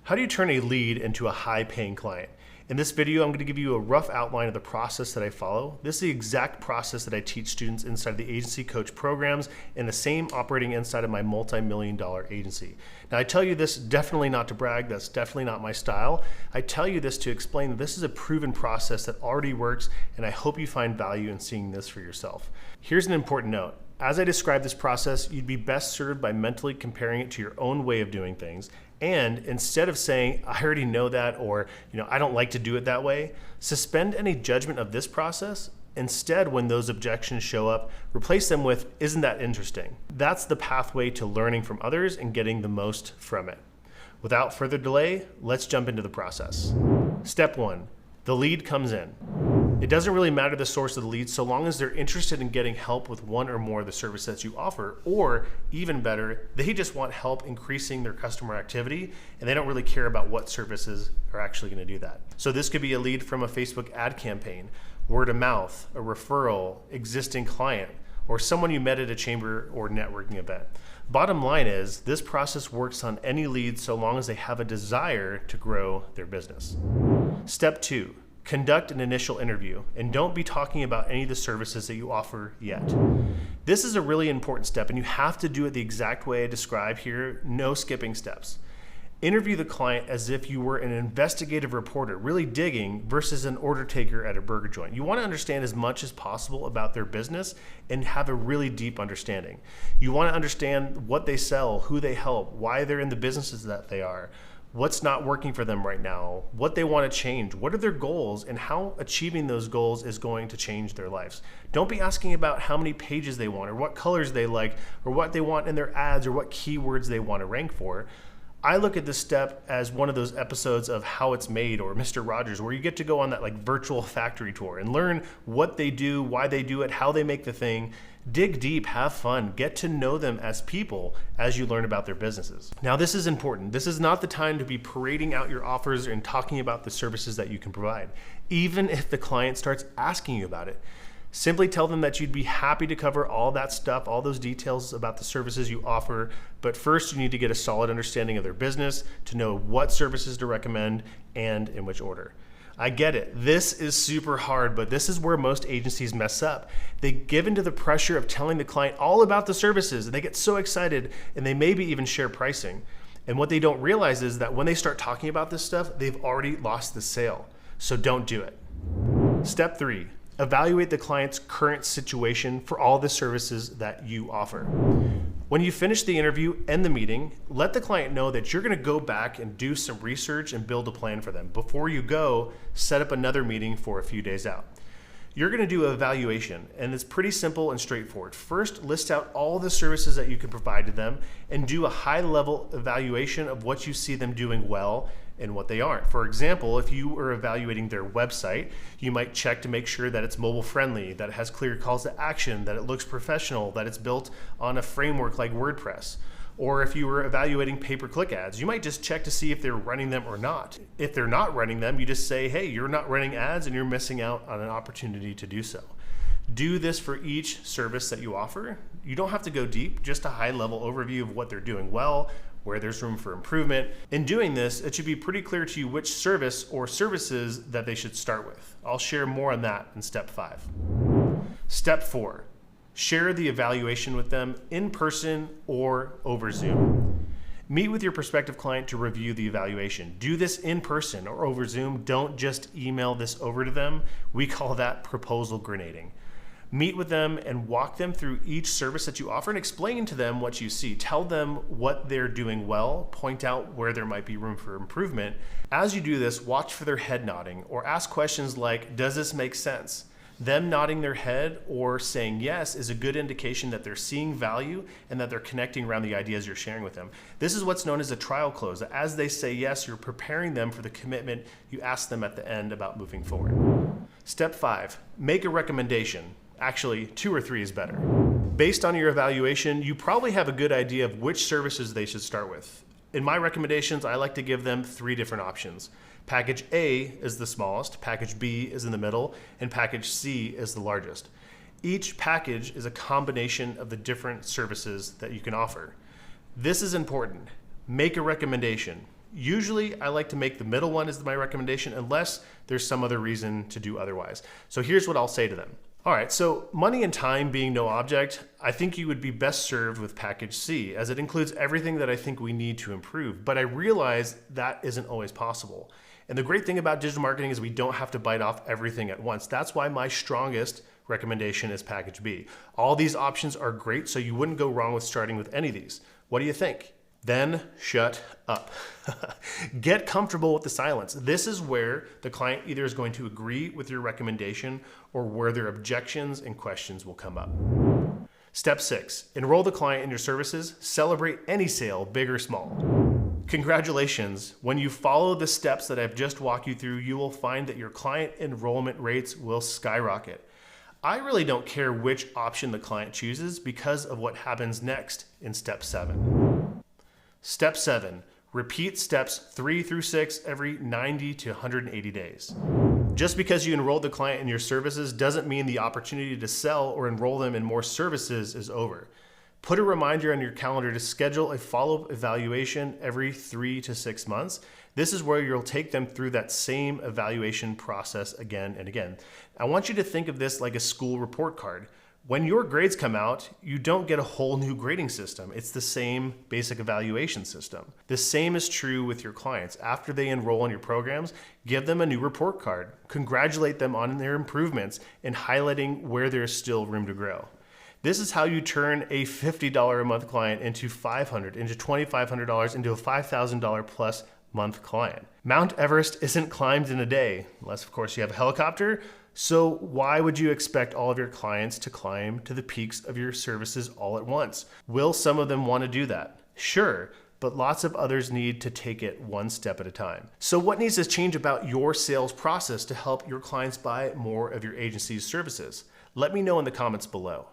How do you turn a lead into a high-paying client? In this video, I'm going to give you a rough outline of the process that I follow. This is the exact process that I teach students inside the agency coach programs, and the same operating inside of my multi-million-dollar agency. Now, I tell you this definitely not to brag. That's definitely not my style. I tell you this to explain that this is a proven process that already works, and I hope you find value in seeing this for yourself. Here's an important note. As I describe this process, you'd be best served by mentally comparing it to your own way of doing things. And instead of saying, I already know that, or I don't like to do it that way, suspend any judgment of this process. Instead, when those objections show up, replace them with, isn't that interesting? That's the pathway to learning from others and getting the most from it. Without further delay, let's jump into the process. Step 1, the lead comes in. It doesn't really matter the source of the lead so long as they're interested in getting help with one or more of the services you offer, or even better, they just want help increasing their customer activity and they don't really care about what services are actually going to do that. So this could be a lead from a Facebook ad campaign, word of mouth, a referral, existing client, or someone you met at a chamber or networking event. Bottom line is, this process works on any lead so long as they have a desire to grow their business. Step 2. Conduct an initial interview, and don't be talking about any of the services that you offer yet. This is a really important step, and you have to do it the exact way I describe here, no skipping steps. Interview the client as if you were an investigative reporter, really digging, versus an order taker at a burger joint. You want to understand as much as possible about their business and have a really deep understanding. You want to understand what they sell, who they help, why they're in the businesses that they are, what's not working for them right now, what they want to change, what are their goals, and how achieving those goals is going to change their lives. Don't be asking about how many pages they want, or what colors they like, or what they want in their ads, or what keywords they want to rank for. I look at this step as one of those episodes of How It's Made or Mr. Rogers, where you get to go on that virtual factory tour and learn what they do, why they do it, how they make the thing. Dig deep, have fun, get to know them as people as you learn about their businesses. Now, this is important. This is not the time to be parading out your offers and talking about the services that you can provide, even if the client starts asking you about it. Simply tell them that you'd be happy to cover all that stuff, all those details about the services you offer, but first you need to get a solid understanding of their business to know what services to recommend and in which order. I get it. This is super hard, but this is where most agencies mess up. They give into the pressure of telling the client all about the services, and they get so excited, and they maybe even share pricing. And what they don't realize is that when they start talking about this stuff, they've already lost the sale. So don't do it. Step 3, evaluate the client's current situation for all the services that you offer. When you finish the interview and the meeting, let the client know that you're going to go back and do some research and build a plan for them. Before you go, set up another meeting for a few days out. You're going to do an evaluation, and it's pretty simple and straightforward. First, list out all the services that you can provide to them and do a high-level evaluation of what you see them doing well and what they aren't. For example, if you are evaluating their website, you might check to make sure that it's mobile friendly, that it has clear calls to action, that it looks professional, that it's built on a framework like WordPress. Or if you were evaluating pay-per-click ads, you might just check to see if they're running them or not. If they're not running them, you just say, hey, you're not running ads and you're missing out on an opportunity to do so. Do this for each service that you offer. You don't have to go deep, just a high-level overview of what they're doing well, where there's room for improvement. In doing this, it should be pretty clear to you which service or services that they should start with. I'll share more on that in step 5. Step 4, share the evaluation with them in person or over Zoom. Meet with your prospective client to review the evaluation. Do this in person or over Zoom. Don't just email this over to them. We call that proposal grenading. Meet with them and walk them through each service that you offer and explain to them what you see. Tell them what they're doing well, point out where there might be room for improvement. As you do this, watch for their head nodding or ask questions like, does this make sense? Them nodding their head or saying yes is a good indication that they're seeing value and that they're connecting around the ideas you're sharing with them. This is what's known as a trial close. As they say yes, you're preparing them for the commitment you ask them at the end about moving forward. Step 5, make a recommendation. Actually, 2 or 3 is better. Based on your evaluation, you probably have a good idea of which services they should start with. In my recommendations, I like to give them 3 different options. Package A is the smallest, package B is in the middle, and package C is the largest. Each package is a combination of the different services that you can offer. This is important. Make a recommendation. Usually I like to make the middle one as my recommendation unless there's some other reason to do otherwise. So here's what I'll say to them. All right, so money and time being no object, I think you would be best served with package C, as it includes everything that I think we need to improve. But I realize that isn't always possible. And the great thing about digital marketing is we don't have to bite off everything at once. That's why my strongest recommendation is package B. All these options are great, so you wouldn't go wrong with starting with any of these. What do you think? Then shut up. Get comfortable with the silence. This is where the client either is going to agree with your recommendation or where their objections and questions will come up. Step 6, enroll the client in your services. Celebrate any sale, big or small. Congratulations. When you follow the steps that I've just walked you through, you will find that your client enrollment rates will skyrocket. I really don't care which option the client chooses because of what happens next in step 7. Step 7, repeat steps 3 through 6 every 90 to 180 days. Just because you enrolled the client in your services doesn't mean the opportunity to sell or enroll them in more services is over. Put a reminder on your calendar to schedule a follow-up evaluation every 3 to 6 months. This is where you'll take them through that same evaluation process again and again. I want you to think of this like a school report card. When your grades come out, you don't get a whole new grading system. It's the same basic evaluation system. The same is true with your clients. After they enroll in your programs, give them a new report card. Congratulate them on their improvements and highlighting where there's still room to grow. This is how you turn a $50 a month client into $500, into $2,500, into a $5,000 plus month client. Mount Everest isn't climbed in a day, unless of course you have a helicopter. So why would you expect all of your clients to climb to the peaks of your services all at once? Will some of them want to do that? Sure, but lots of others need to take it one step at a time. So what needs to change about your sales process to help your clients buy more of your agency's services? Let me know in the comments below.